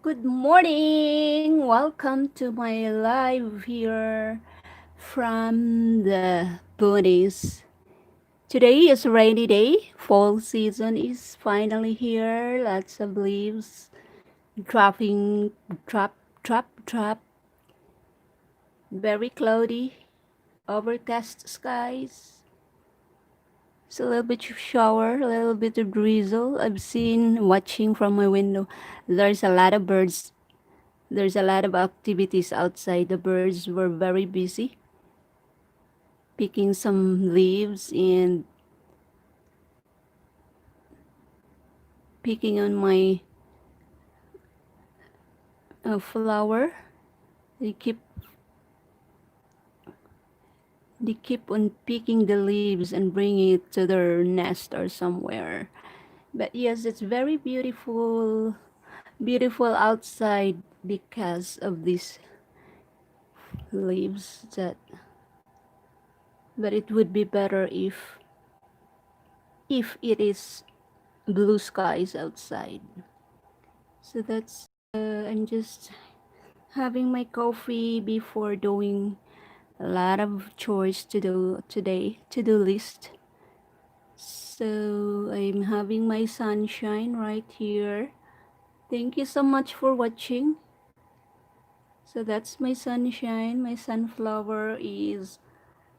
good morning. Welcome to my live here from the boonies. Today is a rainy day. Fall season is finally here. Lots of leaves dropping, drop. Very cloudy, overcast skies. It's a little bit of shower, a little bit of drizzle. I've seen watching from my window. There's a lot of birds. There's a lot of activities outside. The birds were very busy picking some leaves and picking on my flower. They keep they keep on picking the leaves and bringing it to their nest or somewhere. But yes, it's very beautiful outside because of these leaves. But it would be better if it is blue skies outside. So I'm just having my coffee before doing a lot of chores to do today, to-do list. So I'm having my sunshine right here. Thank you so much for watching. So that's my sunshine. My sunflower is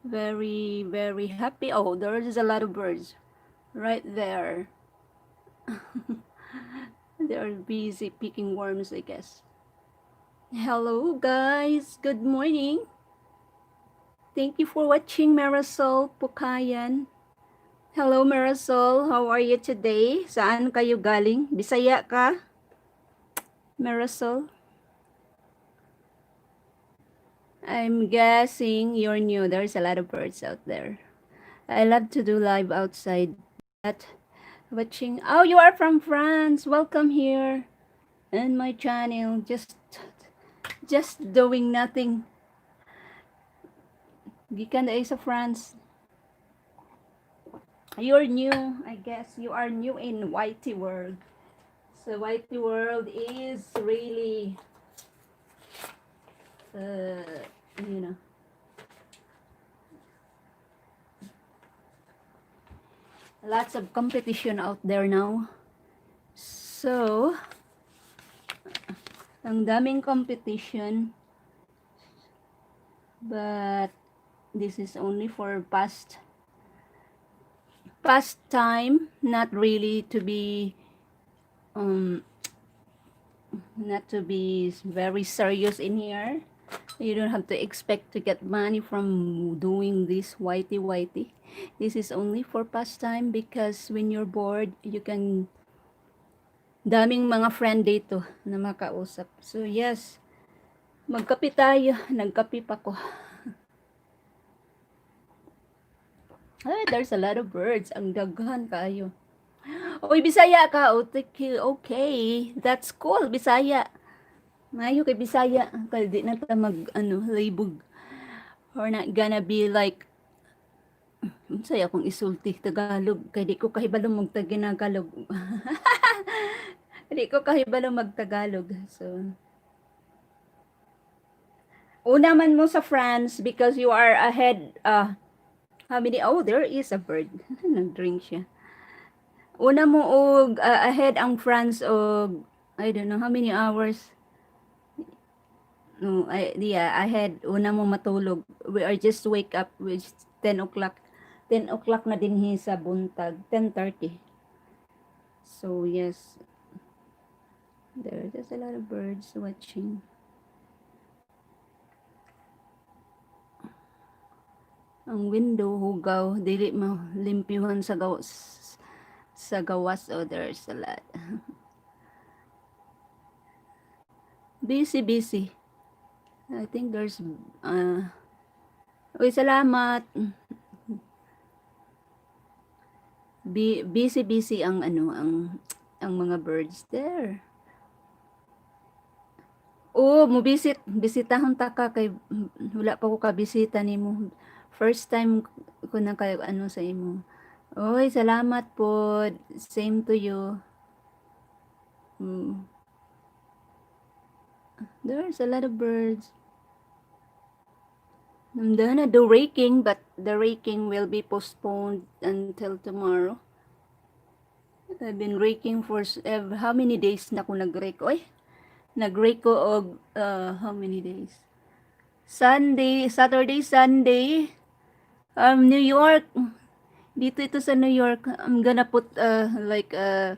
very happy. Oh, there is a lot of birds right there. They are busy picking worms, I guess. Hello guys, good morning. Thank you for watching Marisol Pukayan. Hello Marisol, how are you today? Saan kayo galing? Bisaya ka? Marisol? I'm guessing you're new. There's a lot of birds out there. I love to do live outside. But watching, oh, you are from France. Welcome here in my channel. Just doing nothing. Gikan ay sa France. You're new, I guess. You are new in Whitey World. So Whitey World is really, you know, lots of competition out there now. So, ang daming competition. But this is only for pastime, not really to be not to be very serious in here. You don't have to expect to get money from doing this whitey. This is only for pastime because when you're bored, you can daming mga friend dito na makausap. So yes, magkape tayo. Nagkape pa ko. Ay, there's a lot of birds. Ang daghan kayo. Oy, Bisaya ka. Okay. That's cool, Bisaya. Mayo kay Bisaya. Kaya di na ta labog. Or not gonna be like, saya akong isulti Tagalog. Kaya di ko kahibalo mag-Tagalog. Di ko kahibalo mag-Tagalog. So, una man mo sa France because you are ahead. How many? Oh, there is a bird. Nag-drink siya. Una mo og ahead ang France og I don't know how many hours. No, yeah, ahead. Una mo matulog. We are just wake up with 10 o'clock. 10 o'clock na din sa buntag. 10:30. So, yes. There's a lot of birds watching. Ang window hugaw, dili mo limpyuhan sa gawas. Oh, there's a lot. Busy. I think there's Uy, salamat. Busy ang ang mga birds there. Oh, bisitahan ta ka kay wala pa ko kabisita nimo. First time ko na kay sa imo. Oy, salamat po. Same to you. There's a lot of birds. I'm gonna do raking, but the raking will be postponed until tomorrow. I've been raking for how many days na ako nag-rake? Oy, nag-rake ko og how many days? Sunday, Saturday, Sunday. New York. Dito ito sa New York. I'm gonna put like a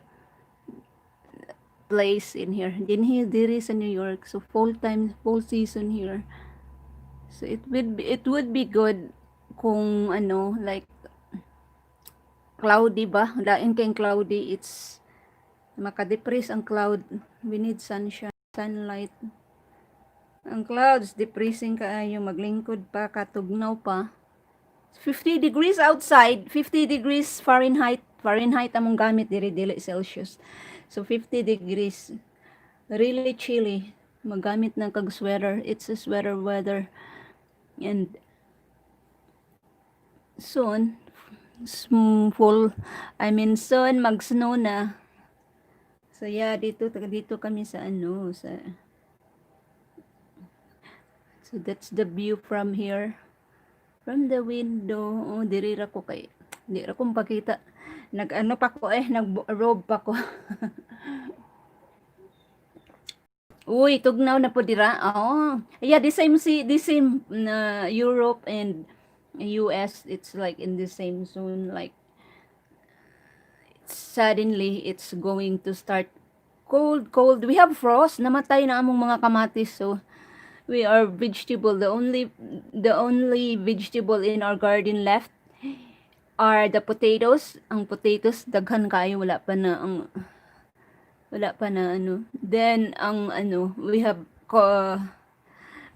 place in here. Din here, diri sa New York. So full time, full season here. So it would be good kung ano like cloudy ba? Lain kayong cloudy. It's makadepress ang cloud. We need sunshine, sunlight. Ang clouds, depressing kaayo. Maglingkod pa, katugnaw pa. 50 degrees outside, 50 degrees Fahrenheit. Fahrenheit among gamit, dili Celsius. So 50 degrees. Really chilly. Magamit ng kag sweater. It's a sweater weather. And soon, soon mag-snow na. So yeah, dito kami sa so that's the view from here. From the window, diri ra ko kay di ra ko makita. Nag-ano pa ko nag-robe pa ko. Uy, tugnaw na po dira. Oh. Yeah, the same na Europe and US, it's like in the same zone, like suddenly it's going to start cold. We have frost, namatay na among mga kamatis, so we are vegetable. The only vegetable in our garden left are the potatoes. Ang potatoes daghan kayo, wala pa na Then ang we have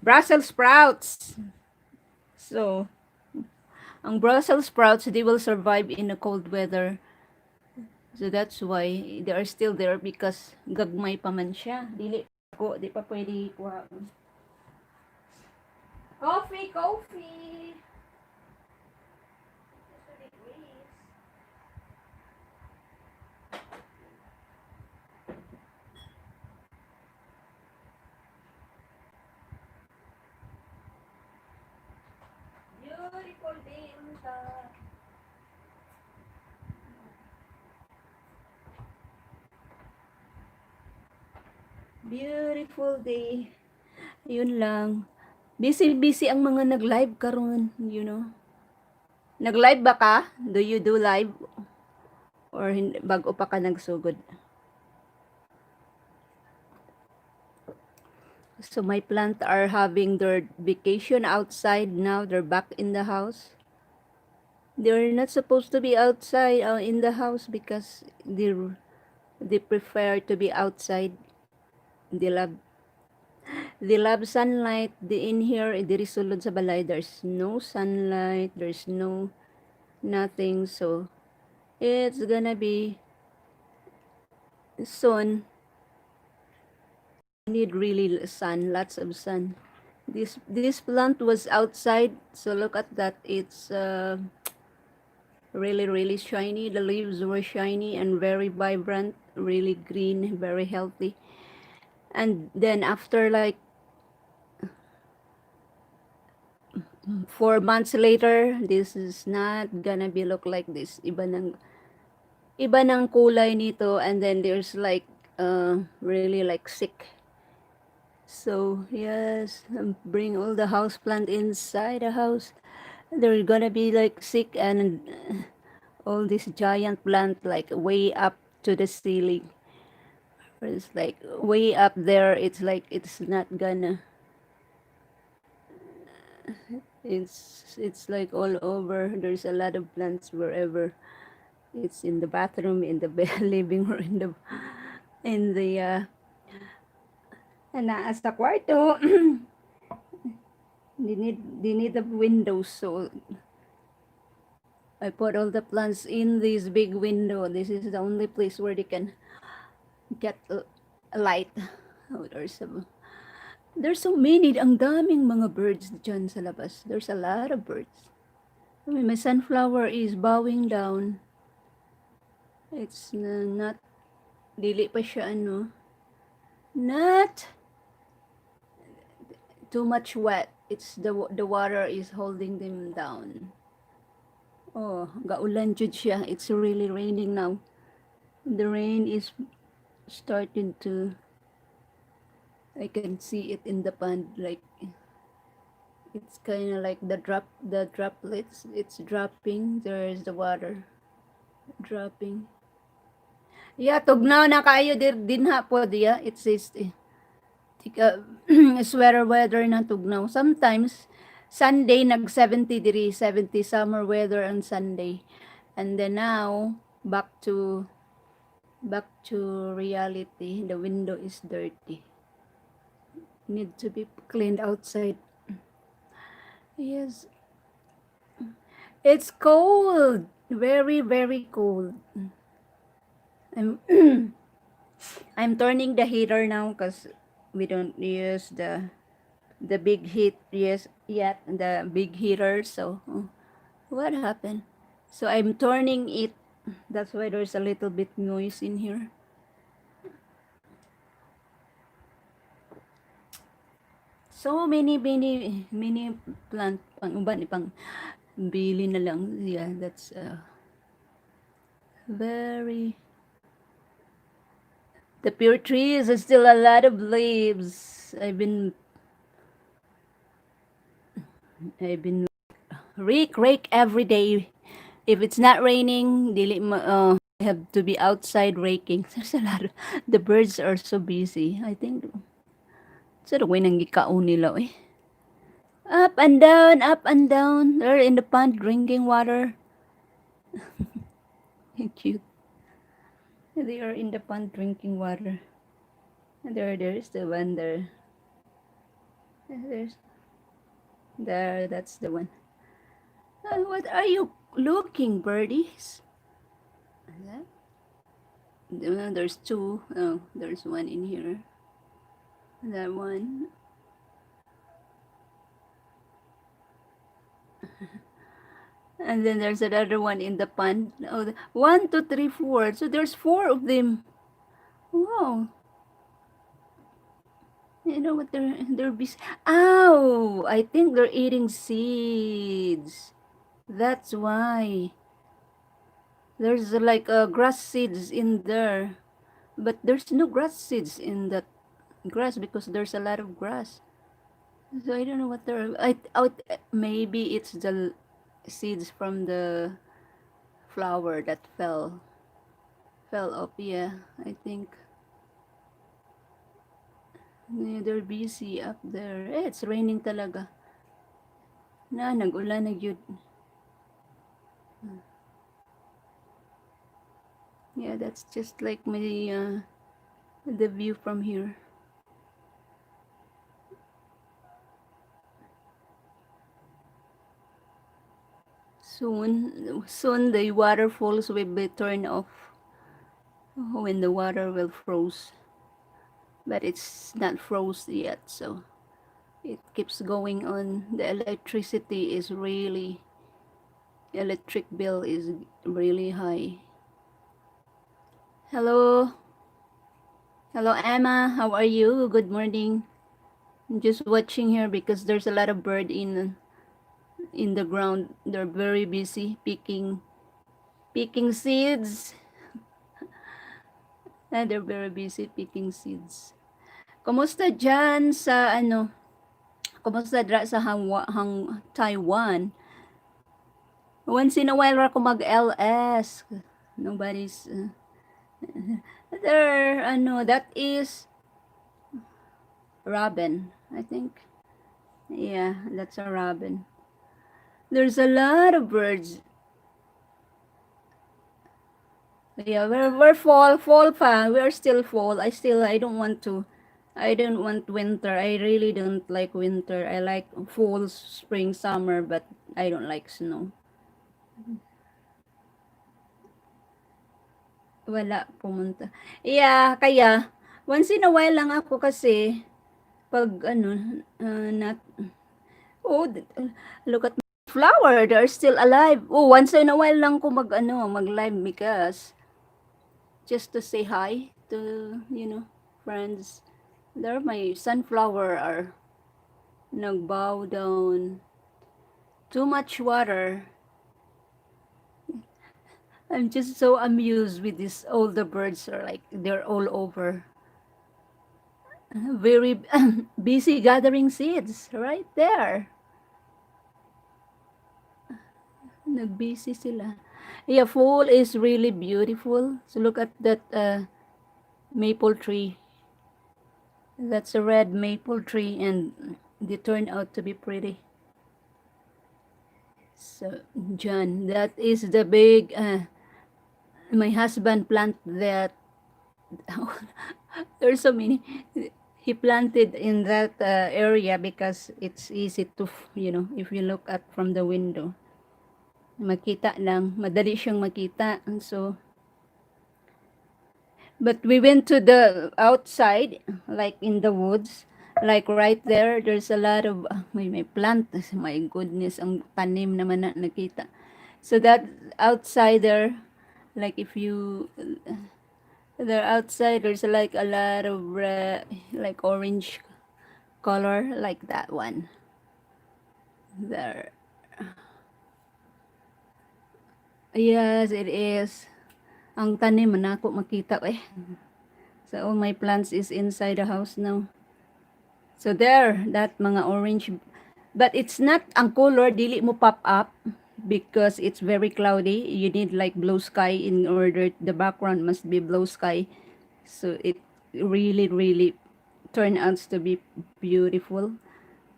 Brussels sprouts. So ang Brussels sprouts, they will survive in a cold weather. So that's why they are still there because gagmay pa man siya. Di pa pwede kuha. Coffee. Beautiful day unta. Beautiful day. Yun lang. Busy ang mga nag-live karon, Nag-live ba ka? Do you do live? Or bago pa ka nagsugod? So my plant are having their vacation outside now. They're back in the house. They're not supposed to be outside in the house because they prefer to be outside. They love sunlight. In here, diri sulod sa balay, there's no sunlight. There's no nothing. So it's gonna be soon. Need really sun, lots of sun. This plant was outside, so look at that. It's really shiny. The leaves were shiny and very vibrant, really green, very healthy. And then after like 4 months later, this is not gonna be look like this. Iba ng kulay nito, and then there's like really like sick. So yes, bring all the house plant inside the house. They're gonna be like sick, and all this giant plant like way up to the ceiling. It's like way up there. It's like it's not gonna. It's like all over. There's a lot of plants wherever. It's in the bathroom, in the living room, in the na sa kwarto. they need the windows, so I put all the plants in this big window. This is the only place where they can get a light. Oh, there's so many. Ang daming mga birds dyan sa labas. There's a lot of birds. I mean, my sunflower is bowing down. It's not, dili pa siya not too much wet. It's the water is holding them down. Oh, gaulan jud siya. It's really raining now. The rain is starting to, I can see it in the pond, like it's kind of like the droplets. It's dropping. There's the water dropping. Yeah, tugnaw na kayo din ha po diya. It says tika sweater weather na tugnaw. Sometimes Sunday nag 70 degrees, 70 summer weather on Sunday. And then now back to reality. The window is dirty. Need to be cleaned outside. Yes. It's cold. Very, very cold. I'm I'm turning the heater now because we don't use the big heat yet, the big heater. So what happened? So I'm turning it. That's why there's a little bit noise in here. So many plant pang uban pang bili na lang. Yeah, that's very. The pure trees is still a lot of leaves. I've been rake every day. If it's not raining, I have to be outside raking. There's a lot. The birds are so busy. I think sa way nang gikaon nila eh. Up and down, up and down. They're in the pond drinking water. Cute. They are in the pond drinking water. There's the one there. There's there. That's the one. What are you looking, birdies? There's two. Oh, there's one in here. That one. And then there's another one in the pond. Oh, 1, 2, 3, 4. So there's four of them. Wow. You know what they're busy. Ow! I think they're eating seeds. That's why. There's like grass seeds in there. But there's no grass seeds in that grass because there's a lot of grass. So I don't know what they're. Maybe it's the seeds from the flower that fell off. Yeah, I think. Yeah, they're busy up there. It's raining talaga. Nag-ulan na yun. Yeah, that's just like the view from here. Soon the waterfalls will be turned off when the water will froze. But it's not froze yet, so it keeps going on. The electric bill is really high. Hello. Hello, Emma. How are you? Good morning. I'm just watching here because there's a lot of bird in the ground. They're very busy picking seeds. They're very busy picking seeds. Kumusta dyan sa kumusta dra sa Taiwan? Once in a while ra ko mag-LS. Nobody's there that is robin, I think. Yeah, that's a robin. There's a lot of birds. Yeah, we're fall pa. We're still fall. I don't want winter. I really don't like winter. I like fall, spring, summer, but I don't like snow. Wala pumunta. Yeah, kaya once in a while lang ako kasi pag not oh, look at my flower. They're still alive. Oh, once in a while lang ko mag-live because just to say hi to, friends. There my sunflower are nagbow down. Too much water. I'm just so amused with these older birds are like they're all over. Very busy gathering seeds right there. Nagbusy sila. Yeah, fall is really beautiful. So look at that maple tree. That's a red maple tree and they turned out to be pretty. So, John, that is the big, my husband plant that, there's so many. He planted in that area because it's easy to, if you look at from the window, makita lang, madali siyang makita. So, but we went to the outside, like in the woods, like right there, there's a lot of, may plant. My goodness, ang tanim naman na nakita. So that outside there, like if you, there outside, there's like a lot of like orange color, like that one. There. Yes, it is. Ang tanim man ako makita eh. So all my plants is inside the house now. So there, that mga orange. But it's not, ang color, dili mo pop up because it's very cloudy. You need like blue sky in order, the background must be blue sky. So it really, really turn out to be beautiful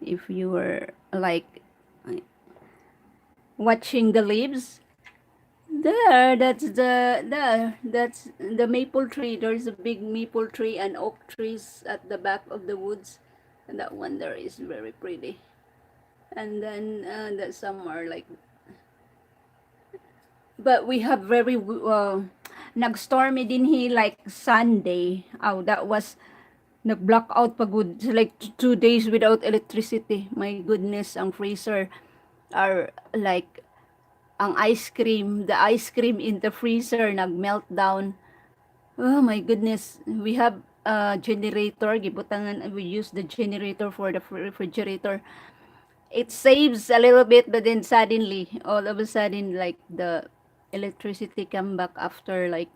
if you were like watching the leaves. There, that's the maple tree. There's a big maple tree and oak trees at the back of the woods. And that one there is very pretty. And then that some are like, but we have very nag-stormy din he like Sunday. Oh, that was nag-blackout pagod. Like 2 days without electricity. My goodness, ang freezer are like the ice cream in the freezer nag-meltdown. Oh my goodness, we have a generator, gibutangan, we use the generator for the refrigerator. It saves a little bit, but then suddenly, all of a sudden, like the electricity come back after like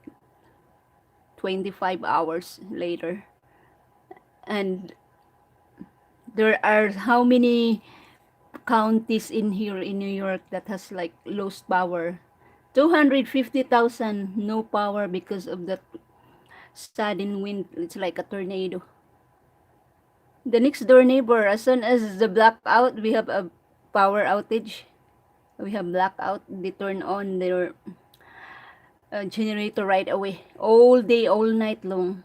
25 hours later. And there are how many counties in here in New York that has like lost power? 250,000 no power because of that sudden wind. It's like a tornado. The next door neighbor, as soon as the blackout, we have a power outage. We have blackout. They turn on their generator right away, all day, all night long.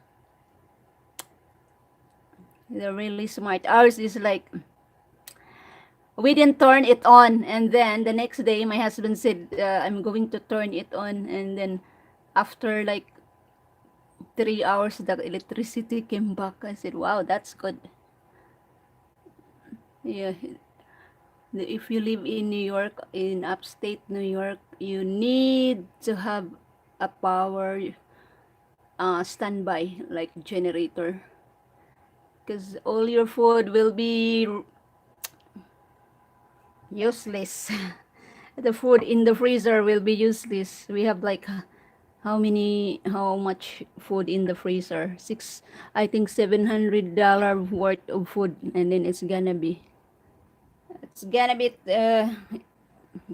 They're really smart. Ours is like, we didn't turn it on, and then the next day my husband said, I'm going to turn it on, and then after like 3 hours the electricity came back. I said, wow, that's good. Yeah, if you live in New York, in upstate New York, you need to have a power standby like generator, because all your food will be useless. The food in the freezer will be useless. We have like how much food in the freezer? I think $700 worth of food, and then it's gonna be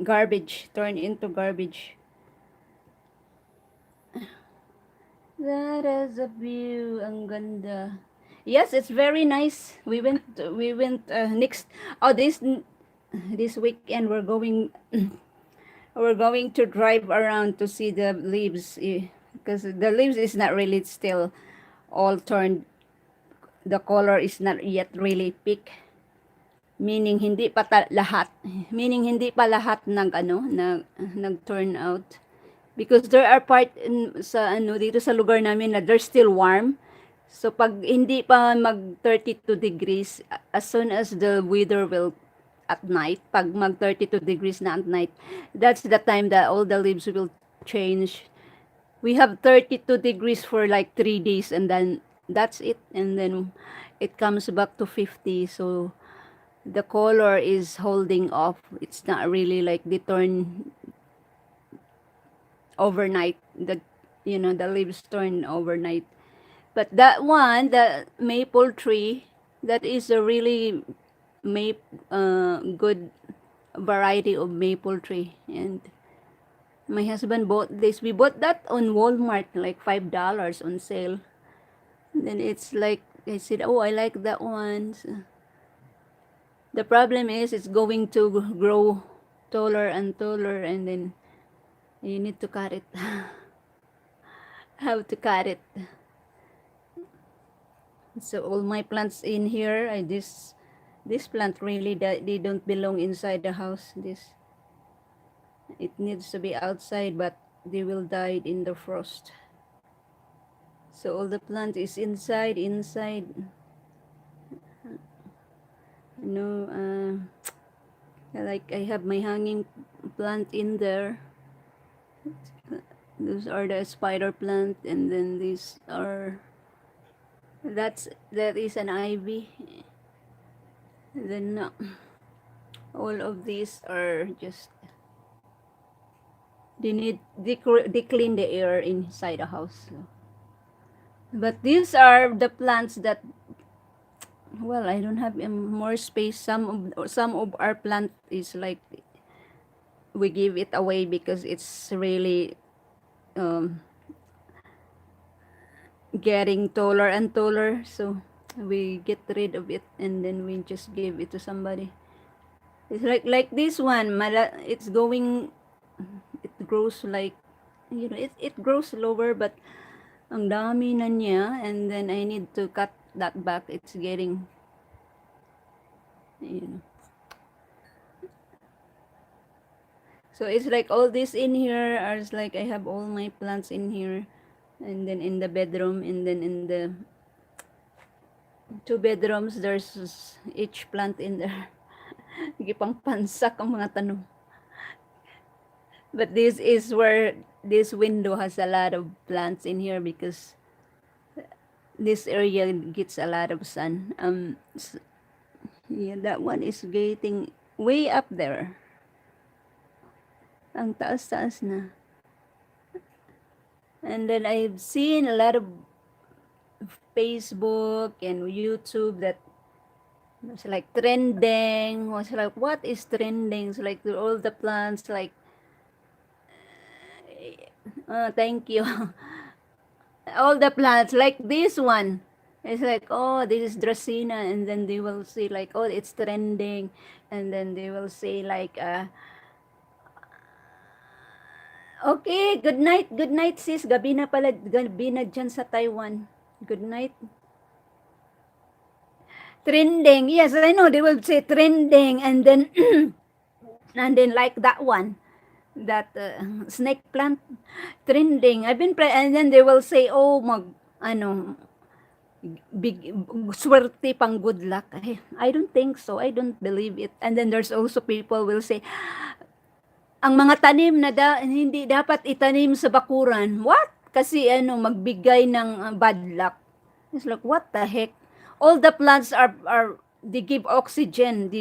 garbage, turned into garbage. That is a view, ang ganda. Yes, it's very nice. We went next, oh, this weekend we're going to drive around to see the leaves, because the leaves is not really still all turned, the color is not yet really peak, meaning hindi pa lahat nag turn out, because there are part sa dito sa lugar namin na they're still warm. So pag hindi pa mag 32 degrees, as soon as the weather will at night, pag mag 32 degrees na at night, that's the time that all the leaves will change. We have 32 degrees for like 3 days, and then that's it, and then it comes back to 50. So the color is holding off. It's not really like the turn overnight. The leaves turn overnight. But that one, the maple tree, that is a really good variety of maple tree. And my husband bought this. We bought that on Walmart, like $5 on sale. And then it's like I said, oh, I like that one. So the problem is it's going to grow taller and taller, and then you need to cut it. How to cut it? So all my plants in here, this plant really they don't belong inside the house. It needs to be outside, but they will die in the frost. So all the plant is inside. Like I have my hanging plant in there. Those are the spider plant, and then that is an ivy. Then all of these are just they clean the air inside the house. So. But these are the plants that, well, I don't have more space. Some of our plant is like we give it away because it's really um, getting taller and taller. So we get rid of it, and then we just give it to somebody. It's like this one. It's going. It grows like, it grows lower, but ang dami na niya, and then I need to cut that back. It's getting, you know. So it's like all this in here are like I have all my plants in here, and then in the bedroom, and then in the two bedrooms there's each plant in there. Gipang pansak ang mga tanong. But this is where this window has a lot of plants in here because this area gets a lot of sun. Yeah, that one is getting way up there. Ang taas-taas na. And then I've seen a lot of Facebook and YouTube that it's like trending. Was like, what is trending? It's like all the plants, like, thank you. All the plants, like this one. It's like, oh, this is Dracaena, and then they will say like, oh, it's trending, and then they will say like, okay, good night sis, gabi na pala, gabi na dyan sa Taiwan. Good night. Trending, yes, I know, they will say trending, and then, and then like that one, that snake plant, trending. And then they will say, oh, big swerte pang good luck. I don't think so. I don't believe it. And then there's also people will say, ang mga tanim na hindi dapat itanim sa bakuran. What? Kasi magbigay ng bad luck. It's like, what the heck? All the plants are they give oxygen.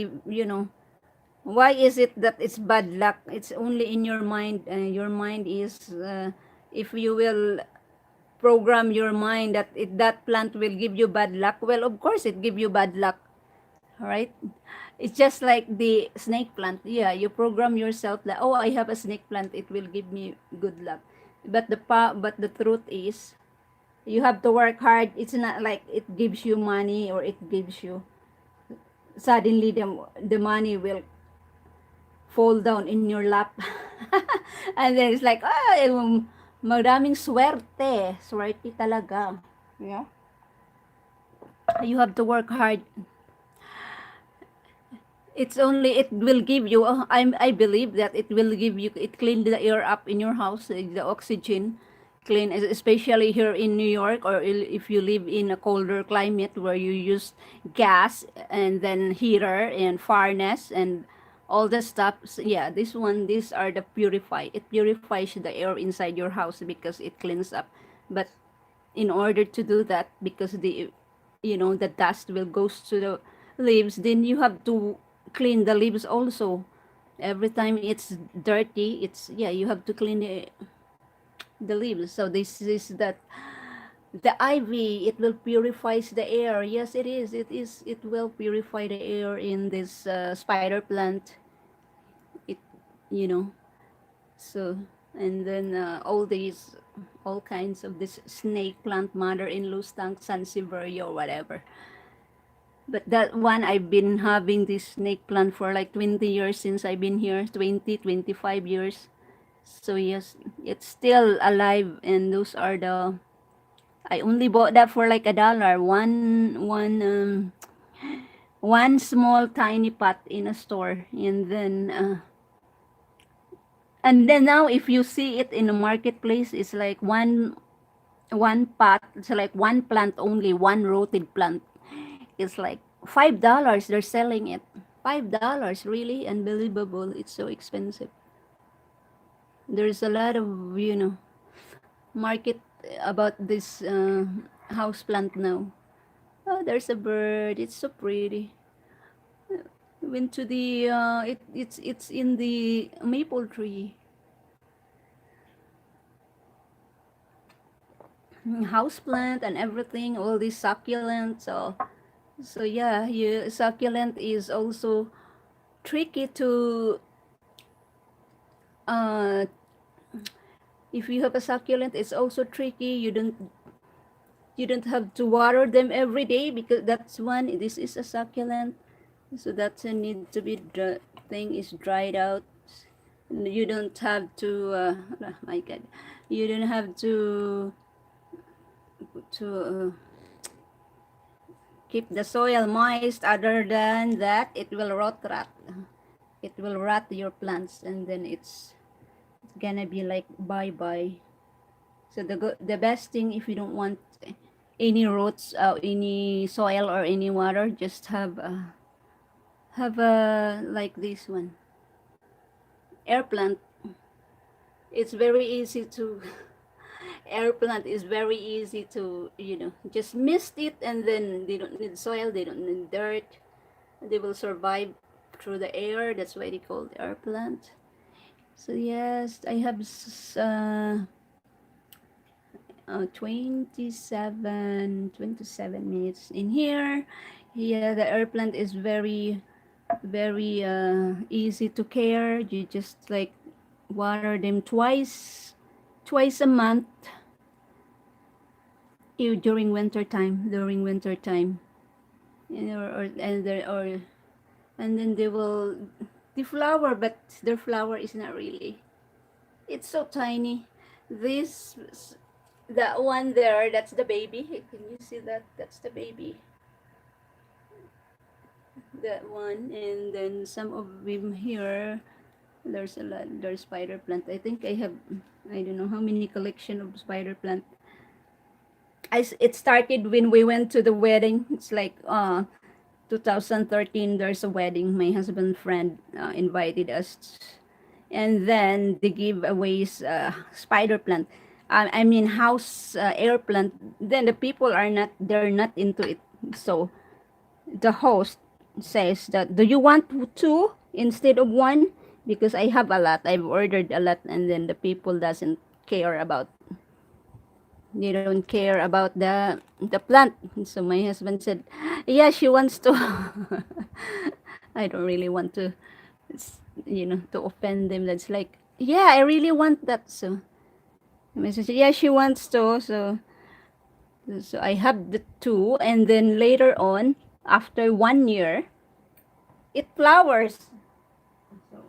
Why is it that it's bad luck? It's only in your mind. Your mind is, if you will program your mind that that plant will give you bad luck, well, of course it give you bad luck, right? It's just like the snake plant. Yeah, you program yourself that, oh, I have a snake plant, it will give me good luck. But the truth is, you have to work hard. It's not like it gives you money, or it gives you suddenly the money will fall down in your lap. And then it's like, maraming swerte. Swerte talaga. Yeah. You have to work hard. It will give you, I believe that it will give you, it clean the air up in your house, the oxygen clean, especially here in New York, or if you live in a colder climate where you use gas and then heater and furnace and all the stuff. So yeah, these are the it purifies the air inside your house because it cleans up. But in order to do that, because the dust will goes to the leaves, then you have to clean the leaves also. Every time it's dirty, it's yeah, you have to clean the leaves. So this is that the ivy, it will purifies the air. Yes, it is. It is. It will purify the air in this spider plant. It, you know. So and then all these, all kinds of this snake plant, mother in law tank, sansevieria or whatever. But that one, I've been having this snake plant for like 20 years since I've been here, 20, 25 years. So yes, it's still alive, and those are the. I only bought that for like $1. One small tiny pot in a store, and then now if you see it in the marketplace, it's like one pot. It's like one plant only, one rooted plant. It's like $5. They're selling it. $5, really unbelievable. It's so expensive. There's a lot of market about this house plant now. Oh, there's a bird. It's so pretty. Went to the it's in the maple tree. House plant and everything. All these succulents. So yeah, succulent is also tricky to uh if you have a succulent, it's also tricky. You don't have to water them every day, because that's one. This is a succulent, so that's a need to be thing is dried out. You don't have to. Oh my God, you don't have to keep the soil moist. Other than that, it will rot. It will rot your plants, and then it's gonna be like bye bye. So the best thing, if you don't want any roots, any soil or any water, just have a like this one, air plant. It's very easy to air plant is very easy to just mist it, and then they don't need soil, they don't need dirt, they will survive through the air. That's why they call it air plant. So yes, I have 27 minutes in here. Yeah, the air plant is very very easy to care. You just like water them twice a month, during winter time, or and then they will deflower, but their flower is not really, it's so tiny. This that one there, that's the baby. Can you see that? That's the baby, that one. And then some of them here, there's a lot. There's spider plant. I think I have, I don't know how many collection of spider plant. It started when we went to the wedding. It's like 2013. There's a wedding. My husband's friend invited us, and then the giveaways spider plant. I mean house air plant. Then the people they're not into it. So the host says that, do you want two instead of one? Because I have a lot. I've ordered a lot, and then the people doesn't care about. They don't care about the plant. So my husband said, "Yeah, she wants to." I don't really want to, to offend them. That's like, yeah, I really want that. So my husband said, "Yeah, she wants to." So I have the two, and then later on, after 1 year, it flowers. So,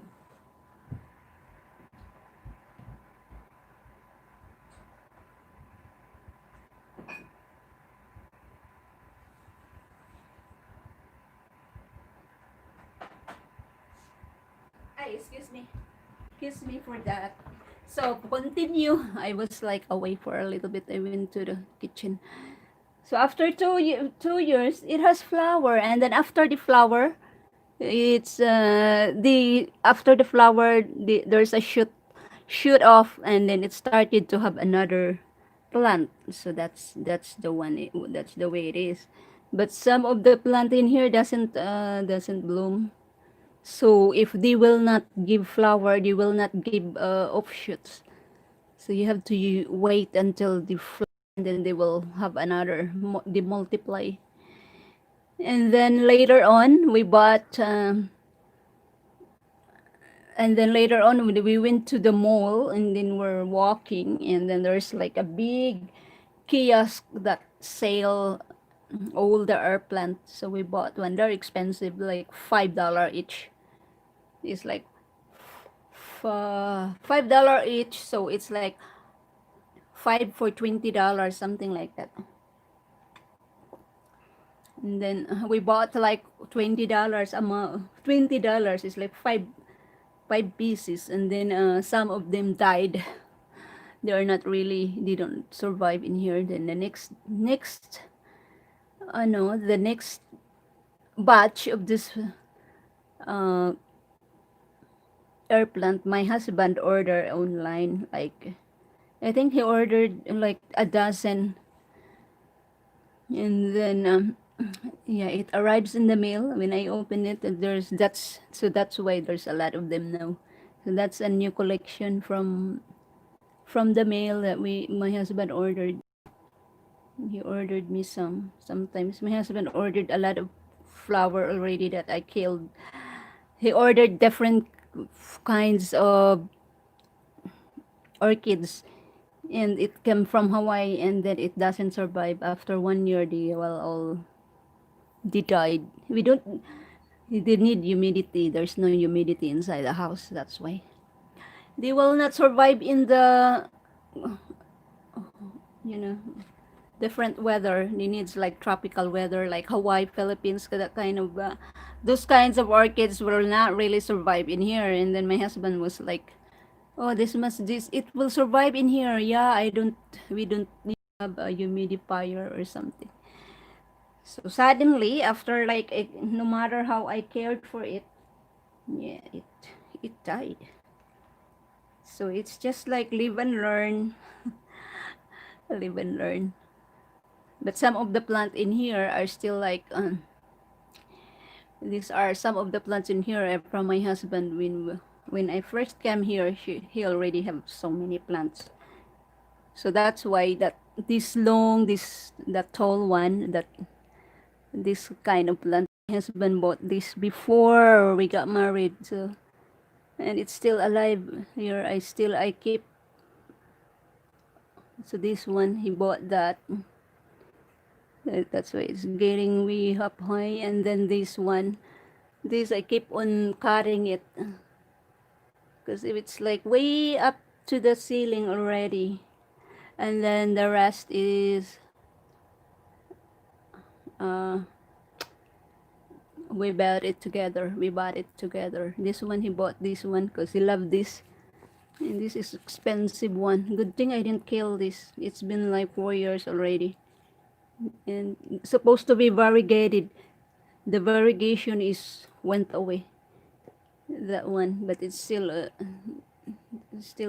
excuse me. Excuse me for that. So continue. I was like away for a little bit. I went to the kitchen. So after 2 years, it has flower, and then after the flower, it's the after the flower, there's a shoot off, and then it started to have another plant. So that's the one. That's the way it is. But some of the plant in here doesn't bloom. So if they will not give flower, they will not give offshoots. So you have to wait until they flower, and then they will have another. They multiply. And then later on, we bought. And then later on, we went to the mall, and then we're walking, and then there's like a big kiosk that sell all the air plants. So we bought one. They're expensive, like $5 each. It's like $5 each. So it's like five for $20, something like that. And then we bought like $20 a month. $20 is like five pieces, and then some of them died. They are not really. They don't survive in here. Then the next no, the next batch of this uh, air plant, my husband ordered online. Like I think he ordered like a dozen, and then yeah, it arrives in the mail. When I open it, and that's why there's a lot of them now. So that's a new collection from the mail that we my husband ordered. He ordered me some. Sometimes my husband ordered a lot of flower already that I killed. He ordered different kinds of orchids, and it came from Hawaii, and then it doesn't survive. After 1 year, they died. We don't. They need humidity. There's no humidity inside the house. That's why they will not survive in the you know different weather. They needs like tropical weather, like Hawaii, Philippines, that kind of. Those kinds of orchids will not really survive in here. And then my husband was like, "Oh, this it will survive in here." Yeah, I don't. We don't need to have a humidifier or something. So suddenly, after like no matter how I cared for it, yeah, it died. So it's just like live and learn, live and learn. But some of the plant in here are still like these are some of the plants in here are from my husband. When I first came here, he already have so many plants. So that's why this long, that tall one, that this kind of plant. My husband bought this before we got married. So and it's still alive here. I keep. So this one he bought that. That's why it's getting way up high. And then this one, this I keep on cutting it because if it's like way up to the ceiling already, and then the rest is uh we bought it together. This one he bought this one because he loved this, and this is expensive one. Good thing I didn't kill this. It's been like 4 years already, and supposed to be variegated. The variegation is went away, that one, but it's still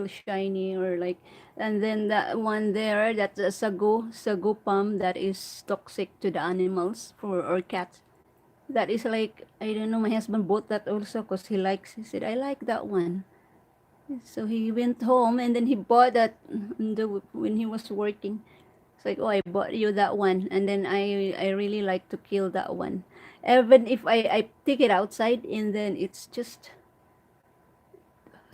shiny or like. And then that one there, that's a sago palm that is toxic to the animals for or cats. That is like, I don't know, my husband bought that also because he said I like that one. So he went home and then he bought that when he was working. It's like, oh, I bought you that one, and then I really like to kill that one. Even if I take it outside, and then it's just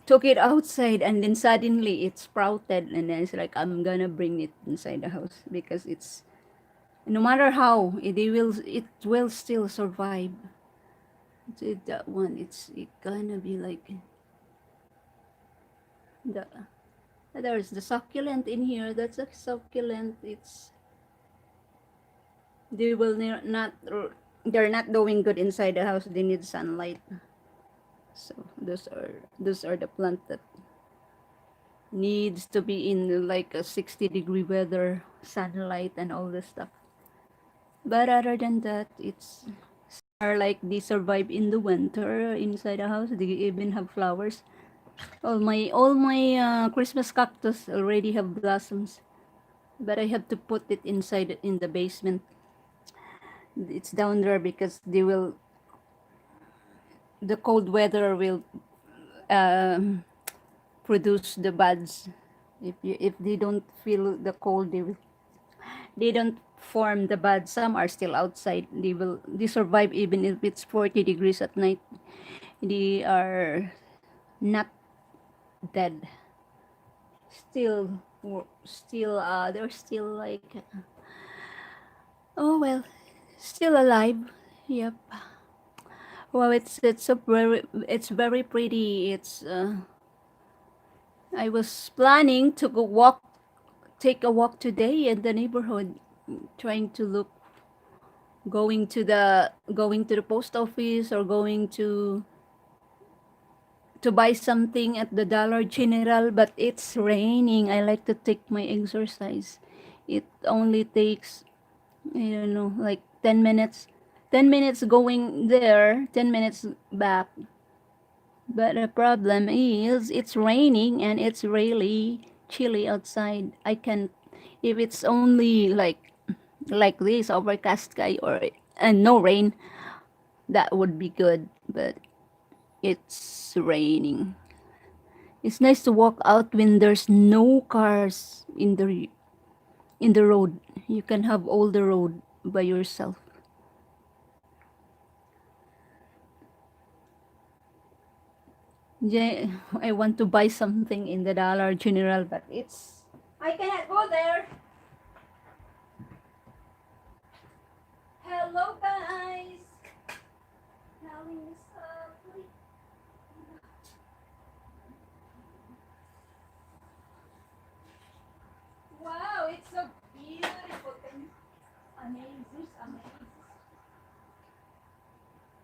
took it outside, and then suddenly it sprouted, and then it's like I'm gonna bring it inside the house because it's no matter how it will still survive. That one, it gonna be like the there's the succulent in here. That's a succulent. They will not they're not doing good inside the house. They need sunlight. So those are the plant that needs to be in like a 60-degree weather, sunlight, and all this stuff. But other than that, it's are like they survive in the winter inside the house. They even have flowers. All my Christmas cactus already have blossoms, but I have to put it inside in the basement. It's down there because the cold weather will um, produce the buds. If they don't feel the cold, they don't form the buds. Some are still outside. They survive even if it's 40 degrees at night. They are not dead. They're still like, oh well, still alive. Yep. Well, it's very pretty. I was planning to take a walk today in the neighborhood, trying to look, going to the post office or going to buy something at the Dollar General, but it's raining. I like to take my exercise. It only takes, I don't know, like 10 minutes. 10 minutes going there, 10 minutes back. But the problem is it's raining and it's really chilly outside. I can if it's only like this overcast sky or and no rain, that would be good, but it's raining. It's nice to walk out when there's no cars in the road. You can have all the road by yourself. Yeah, I want to buy something in the Dollar General, but it's I cannot go there. Hello guys. Calling me softly. Wow, it's so beautiful. Amazing, amazing.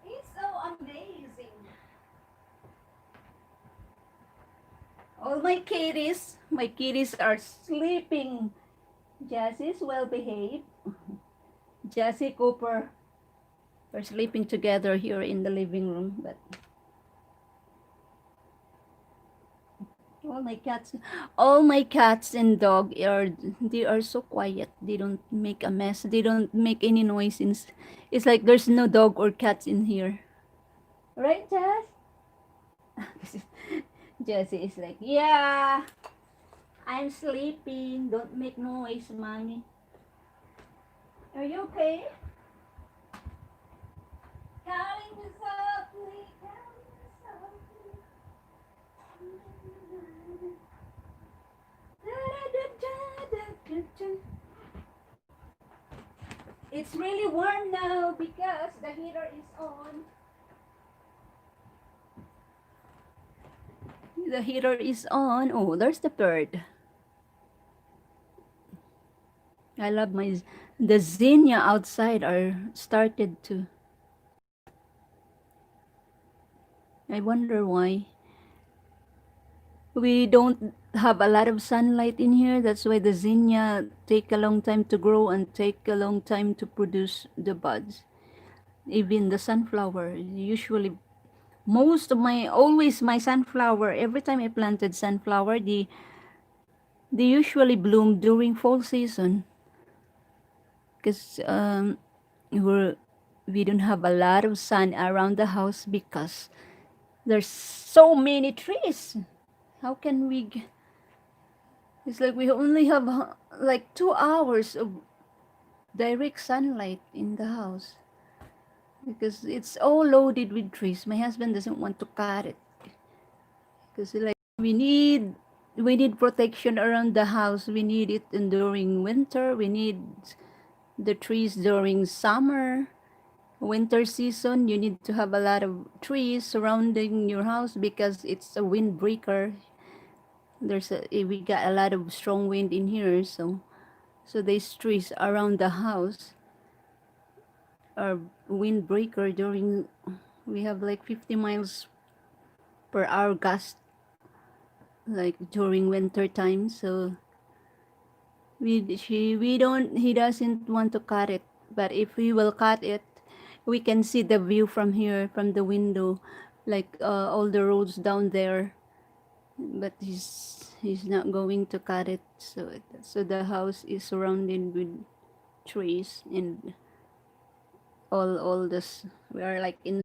It's so amazing. All my kitties are sleeping. Jessie's well behaved. Jessie Cooper are sleeping together here in the living room. But all my cats, all my cats and dog they are so quiet. They don't make a mess. They don't make any noise. It's like there's no dog or cats in here. Right, Jess? Jessie is like, yeah, I'm sleeping. Don't make noise, mommy. Are you okay? Calling me softly, calling me softly. It's really warm now because the heater is on. The heater is on. Oh, there's the bird. I love the zinnia outside are started to. I wonder why. We don't have a lot of sunlight in here. That's why the zinnia take a long time to grow and take a long time to produce the buds. Even the sunflower, usually most of my always my sunflower, every time I planted sunflower, they usually bloom during fall season because we're we don't have a lot of sun around the house because there's so many trees. How can it's like we only have like 2 hours of direct sunlight in the house because it's all loaded with trees. My husband doesn't want to cut it because like we need protection around the house. We need it during winter. We need the trees during summer. Winter season, you need to have a lot of trees surrounding your house because it's a windbreaker. We got a lot of strong wind in here, so these trees around the house are windbreaker during we have like 50 miles per hour gust like during winter time. So we don't he doesn't want to cut it, but if we will cut it, we can see the view from here from the window, like all the roads down there. But he's not going to cut it, so the house is surrounded with trees, and all this, we are like in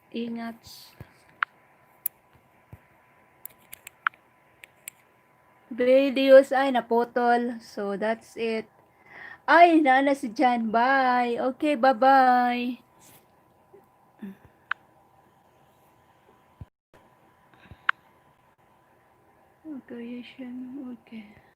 ingat. Videos ay naputol. So that's it. Ay, nana si Jan. Bye. Okay, bye-bye. Okay, okay.